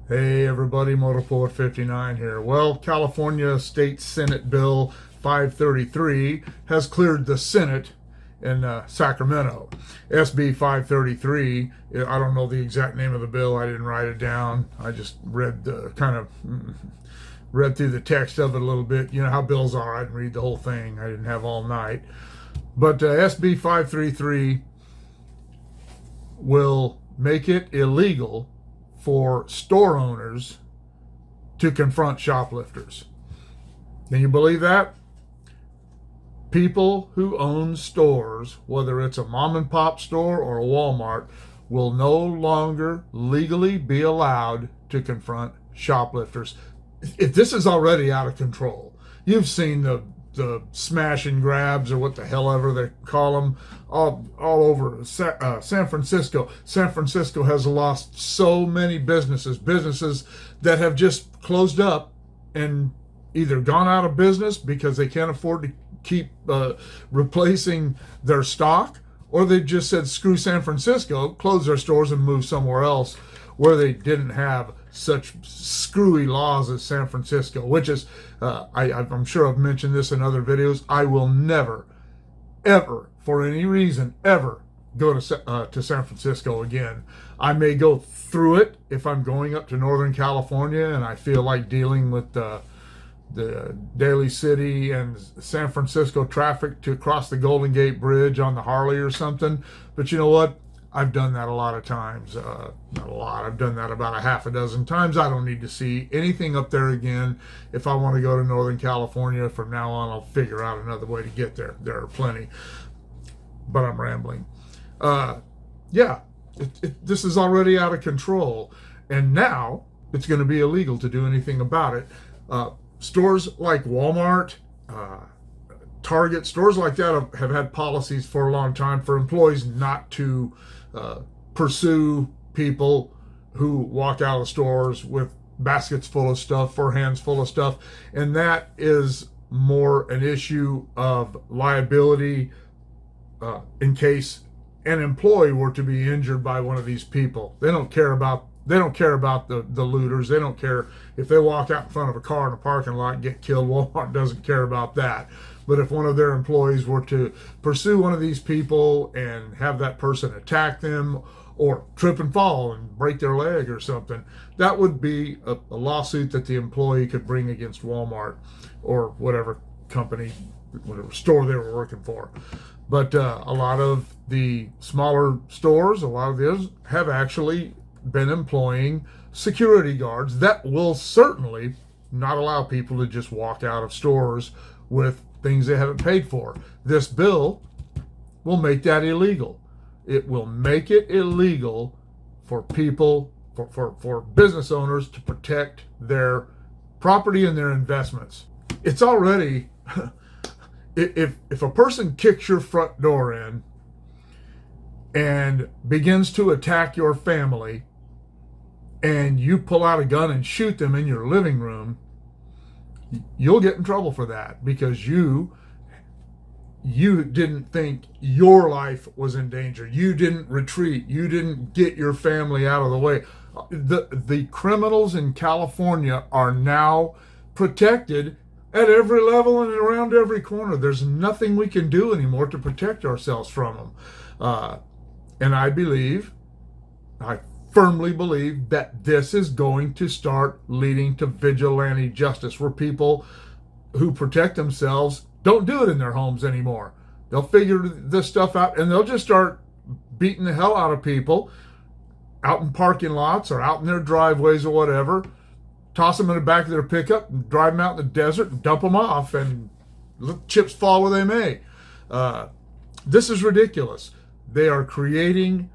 Hey everybody, Motorport 59 here. Well, California State Senate Bill 533 has cleared the Senate in Sacramento. SB533, I don't know the exact name of the bill, I didn't write it down. I just read read through the text of it a little bit. You know how bills are, I didn't read the whole thing, I didn't have all night. But SB533 will make it illegal for store owners to confront shoplifters. Can you believe that? People who own stores, whether it's a mom and pop store or a Walmart, will no longer legally be allowed to confront shoplifters. If this is already out of control, you've seen the smash and grabs, or what the hell ever they call them, all over San Francisco. San Francisco has lost so many businesses that have just closed up and either gone out of business because they can't afford to keep replacing their stock, or they've just said, screw San Francisco, close their stores and move somewhere else where they didn't have such screwy laws as San Francisco, which is, I'm sure I've mentioned this in other videos, I will never, ever, for any reason, ever go to San Francisco again. I may go through it if I'm going up to Northern California and I feel like dealing with the Daly City and San Francisco traffic to cross the Golden Gate Bridge on the Harley or something. But you know what? I've done that a lot of times. Not a lot. I've done that about a half a dozen times. I don't need to see anything up there again. If I want to go to Northern California from now on, I'll figure out another way to get there. There are plenty. But I'm rambling. This is already out of control. And now it's going to be illegal to do anything about it. Stores like Walmart, Target, stores like that have had policies for a long time for employees not to pursue people who walk out of stores with baskets full of stuff or hands full of stuff. And that is more an issue of liability in case an employee were to be injured by one of these people. They don't care about the looters. They don't care if they walk out in front of a car in a parking lot and get killed. Walmart doesn't care about that. But if one of their employees were to pursue one of these people and have that person attack them or trip and fall and break their leg or something, that would be a lawsuit that the employee could bring against Walmart or whatever company, whatever store they were working for. But a lot of the smaller stores, a lot of those have actually been employing security guards that will certainly not allow people to just walk out of stores with things they haven't paid for. This bill will make that illegal. It will make it illegal for people, for business owners to protect their property and their investments. It's already, if a person kicks your front door in and begins to attack your family, and you pull out a gun and shoot them in your living room, you'll get in trouble for that because you didn't think your life was in danger. You didn't retreat. You didn't get your family out of the way. The criminals in California are now protected at every level and around every corner. There's nothing we can do anymore to protect ourselves from them. And I firmly believe that this is going to start leading to vigilante justice, where people who protect themselves don't do it in their homes anymore. They'll figure this stuff out and they'll just start beating the hell out of people out in parking lots or out in their driveways or whatever, toss them in the back of their pickup and drive them out in the desert and dump them off and let chips fall where they may. This is ridiculous. They are creating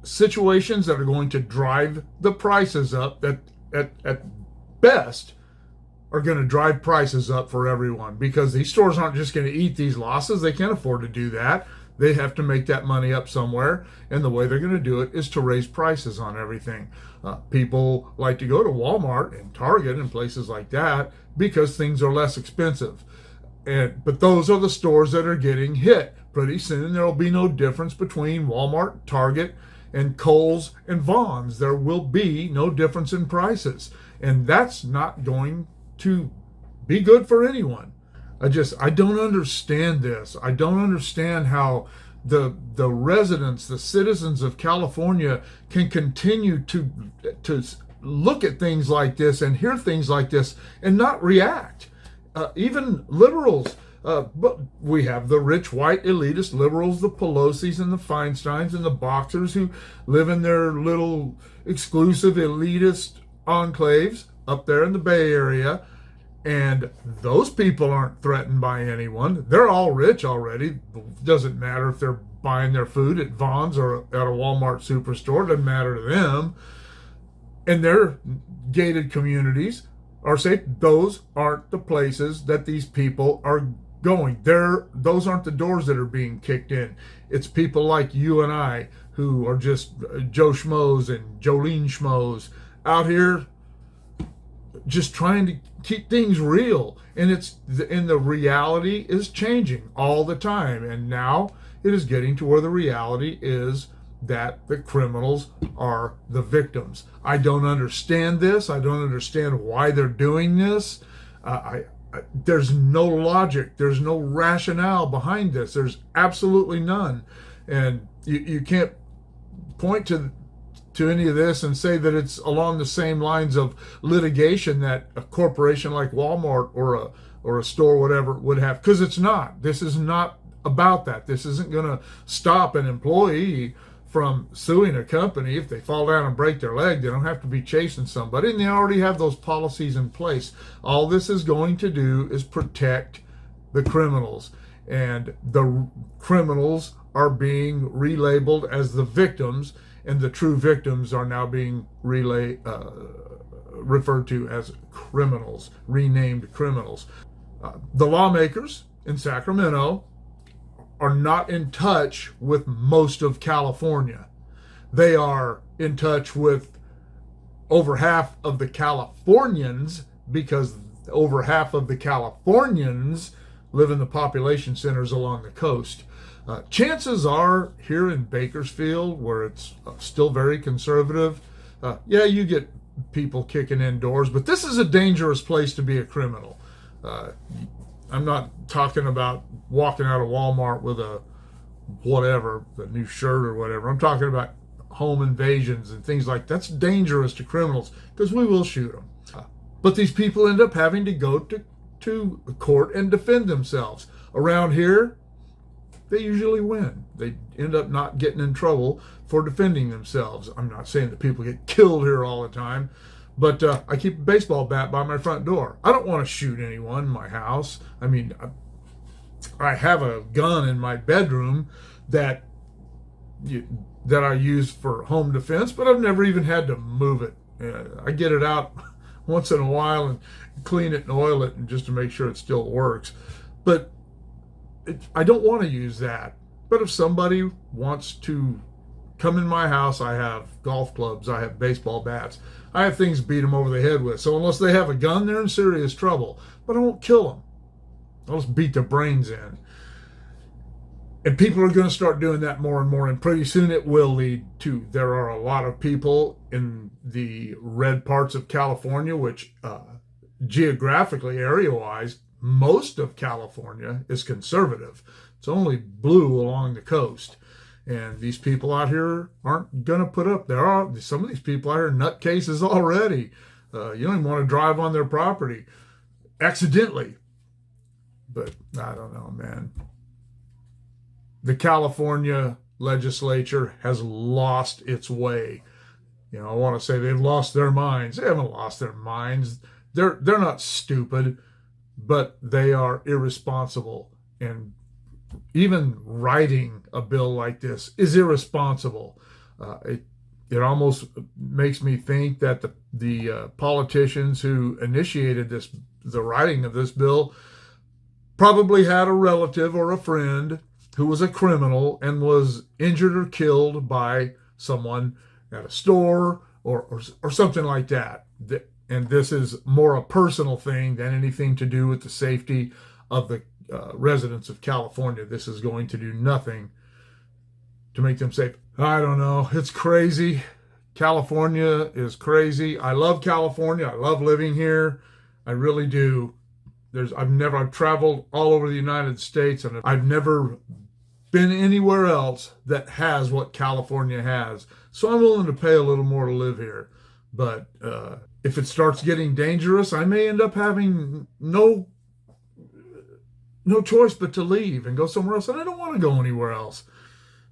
situations that are going to drive the prices up, that at best are going to drive prices up for everyone, because these stores aren't just going to eat these losses. They can't afford to do that. They have to make that money up somewhere, and the way they're going to do it is to raise prices on everything. People like to go to Walmart and Target and places like that because things are less expensive. But those are the stores that are getting hit. Pretty soon there will be no difference between Walmart, Target, and Kohl's and Vaughn's. There will be no difference in prices. And that's not going to be good for anyone. I don't understand this. I don't understand how the residents, the citizens of California can continue to look at things like this and hear things like this and not react. Even liberals, but we have the rich white elitist liberals, the Pelosi's and the Feinsteins and the Boxers who live in their little exclusive elitist enclaves up there in the Bay Area. And those people aren't threatened by anyone. They're all rich already. Doesn't matter if they're buying their food at Vaughn's or at a Walmart superstore. Doesn't matter to them. And their gated communities are safe. Those aren't the places that these people are going. Those aren't the doors that are being kicked in. It's people like you and I who are just Joe Schmoes and Jolene Schmoes out here just trying to keep things real. And the reality is changing all the time. And now it is getting to where the reality is that the criminals are the victims. I don't understand this. I don't understand why they're doing this. There's no logic. There's no rationale behind this. There's absolutely none. And you can't point to any of this and say that it's along the same lines of litigation that a corporation like Walmart or a store, whatever, would have, because it's not. This is not about that. This isn't going to stop an employee from suing a company. If they fall down and break their leg, they don't have to be chasing somebody, and they already have those policies in place. All this is going to do is protect the criminals, and the criminals are being relabeled as the victims, and the true victims are now being referred to as criminals, renamed criminals. The lawmakers in Sacramento are not in touch with most of California. They are in touch with over half of the Californians, because over half of the Californians live in the population centers along the coast. Chances are here in Bakersfield, where it's still very conservative, you get people kicking in doors, but this is a dangerous place to be a criminal. I'm not talking about walking out of Walmart with a new shirt or whatever. I'm talking about home invasions and things like that. That's dangerous to criminals, because we will shoot them. But these people end up having to go to court and defend themselves. Around here, they usually win. They end up not getting in trouble for defending themselves. I'm not saying that people get killed here all the time, but I keep a baseball bat by my front door. I don't want to shoot anyone in my house. I mean, I have a gun in my bedroom that I use for home defense, but I've never even had to move it. I get it out once in a while and clean it and oil it, and just to make sure it still works. But I don't want to use that. But if somebody wants to come in my house, I have golf clubs, I have baseball bats, I have things to beat them over the head with. So unless they have a gun, they're in serious trouble. But I won't kill them. I'll just beat their brains in. And people are going to start doing that more and more, and pretty soon it will lead to, there are a lot of people in the red parts of California, which geographically, area-wise, most of California is conservative. It's only blue along the coast. And these people out here aren't going to put up. There are some of these people out here nutcases already. You don't even want to drive on their property accidentally. But I don't know, man. The California legislature has lost its way. I want to say they've lost their minds. They haven't lost their minds. They're not stupid, but they are irresponsible. And even writing a bill like this is irresponsible. It almost makes me think that the politicians who initiated the writing of this bill, probably had a relative or a friend who was a criminal and was injured or killed by someone at a store or something like that. And this is more a personal thing than anything to do with the safety of the residents of California. This is going to do nothing to make them safe. I don't know. It's crazy. California is crazy. I love California. I love living here. I really do. I've traveled all over the United States, and I've never been anywhere else that has what California has. So I'm willing to pay a little more to live here. But if it starts getting dangerous, I may end up having no choice but to leave and go somewhere else. And I don't want to go anywhere else.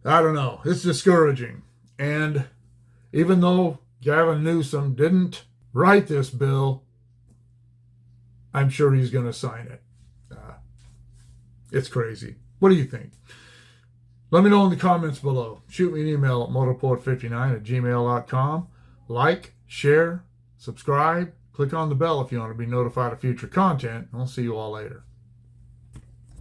I don't know. It's discouraging. And even though Gavin Newsom didn't write this bill, I'm sure he's going to sign it. It's crazy. What do you think? Let me know in the comments below. Shoot me an email at motorpoet59@gmail.com. Like, share, subscribe, click on the bell if you want to be notified of future content. I'll see you all later.